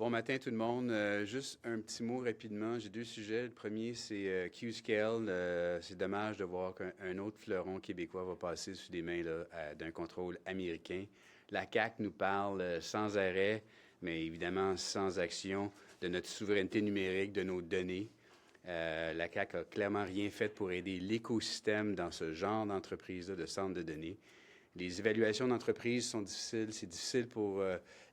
Bon matin tout le monde. Juste un petit mot rapidement. J'ai deux sujets. Le premier, c'est Qscale. C'est dommage de voir qu'un autre fleuron québécois va passer sous les mains d'un contrôle américain. La CAQ nous parle sans arrêt, mais évidemment sans action, de notre souveraineté numérique, de nos données. La CAQ a clairement rien fait pour aider l'écosystème dans ce genre d'entreprise-là, de centres de données. Les évaluations d'entreprises sont difficiles. C'est difficile pour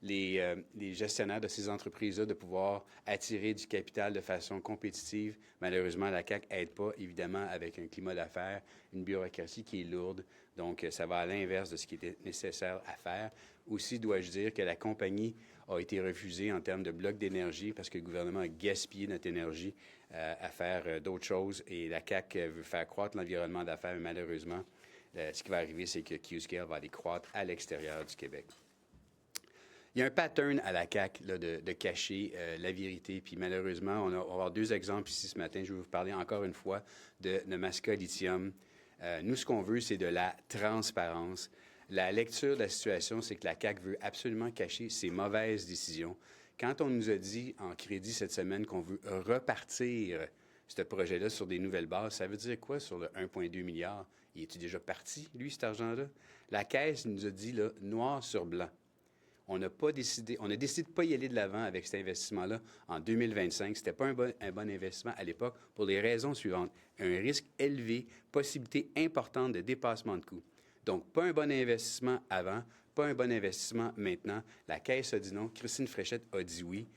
les gestionnaires de ces entreprises-là de pouvoir attirer du capital de façon compétitive. Malheureusement, la CAQ n'aide pas, évidemment, avec un climat d'affaires, une bureaucratie qui est lourde. Donc, ça va à l'inverse de ce qui était nécessaire à faire. Aussi, dois-je dire que la compagnie a été refusée en termes de blocs d'énergie parce que le gouvernement a gaspillé notre énergie à faire d'autres choses. Et la CAQ veut faire croître l'environnement d'affaires, mais malheureusement, ce qui va arriver, c'est que Qscale va aller croître à l'extérieur du Québec. Il y a un pattern à la CAQ là, de cacher la vérité. Puis malheureusement, on va avoir deux exemples ici ce matin. Je vais vous parler encore une fois de Nemaska Lithium. Nous, ce qu'on veut, c'est de la transparence. La lecture de la situation, c'est que la CAQ veut absolument cacher ses mauvaises décisions. Quand on nous a dit en crédit cette semaine qu'on veut repartir ce projet-là sur des nouvelles bases, ça veut dire quoi sur le 1,2 milliard? Il est-tu déjà parti, lui, cet argent-là? La Caisse nous a dit, là, noir sur blanc. On a décidé de pas y aller de l'avant avec cet investissement-là en 2025. C'était pas un bon investissement à l'époque pour les raisons suivantes. Un risque élevé, possibilité importante de dépassement de coûts. Donc, pas un bon investissement avant, pas un bon investissement maintenant. La Caisse a dit non. Christine Fréchette a dit oui.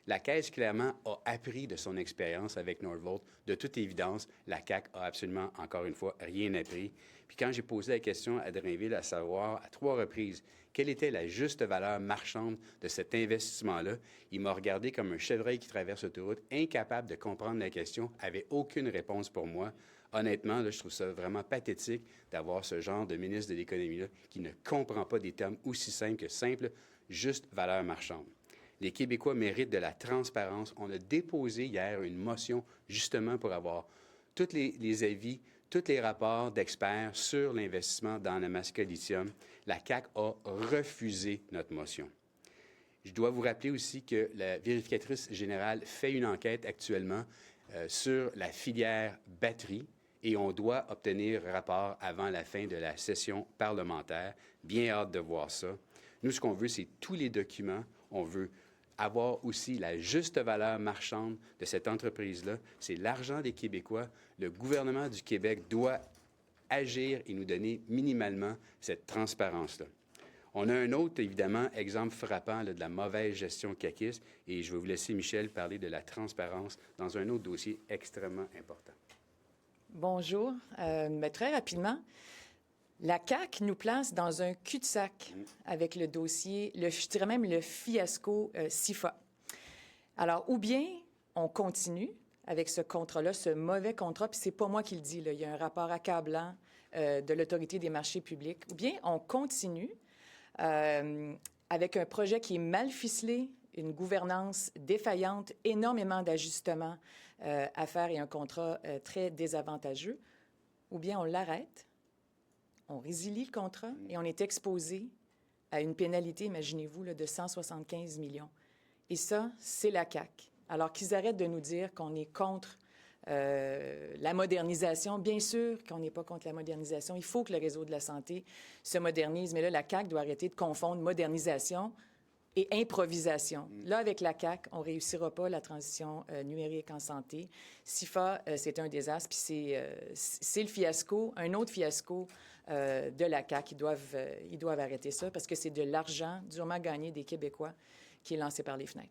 La Caisse, clairement, a appris de son expérience avec Northvolt. De toute évidence, la CAQ a absolument, encore une fois, rien appris. Puis quand j'ai posé la question à Drainville, à savoir, à 3 reprises, quelle était la juste valeur marchande de cet investissement-là, il m'a regardé comme un chevreuil qui traverse l'autoroute, incapable de comprendre la question, avait aucune réponse pour moi. Honnêtement, là, je trouve ça vraiment pathétique d'avoir ce genre de ministre de l'Économie-là qui ne comprend pas des termes aussi simples que simple, juste valeur marchande. Les Québécois méritent de la transparence. On a déposé hier une motion justement pour avoir tous les avis, tous les rapports d'experts sur l'investissement dans Nemaska Lithium. La CAQ a refusé notre motion. Je dois vous rappeler aussi que la vérificatrice générale fait une enquête actuellement sur la filière batterie et on doit obtenir un rapport avant la fin de la session parlementaire. Bien hâte de voir ça. Nous, ce qu'on veut, c'est tous les documents. On veut avoir aussi la juste valeur marchande de cette entreprise-là. C'est l'argent des Québécois. Le gouvernement du Québec doit agir et nous donner minimalement cette transparence-là. On a un autre, évidemment, exemple frappant là, de la mauvaise gestion caquiste, et je vais vous laisser, Michel, parler de la transparence dans un autre dossier extrêmement important. Bonjour. Mais très rapidement, la CAQ nous place dans un cul-de-sac avec le dossier, je dirais même le fiasco CIFA. Alors, ou bien on continue avec ce contrat-là, ce mauvais contrat, puis c'est pas moi qui le dis, là, il y a un rapport accablant de l'Autorité des marchés publics, ou bien on continue avec un projet qui est mal ficelé, une gouvernance défaillante, énormément d'ajustements à faire et un contrat très désavantageux, ou bien on l'arrête, on résilie le contrat et on est exposé à une pénalité, imaginez-vous, là, de 175 millions. Et ça, c'est la CAQ. Alors qu'ils arrêtent de nous dire qu'on est contre la modernisation. Bien sûr qu'on n'est pas contre la modernisation. Il faut que le réseau de la santé se modernise. Mais là, la CAQ doit arrêter de confondre modernisation et improvisation. Là, avec la CAQ, on ne réussira pas la transition numérique en santé. CIFA, c'est un désastre, puis c'est le fiasco, un autre fiasco de la CAQ. Ils doivent arrêter ça parce que c'est de l'argent durement gagné des Québécois qui est lancé par les fenêtres.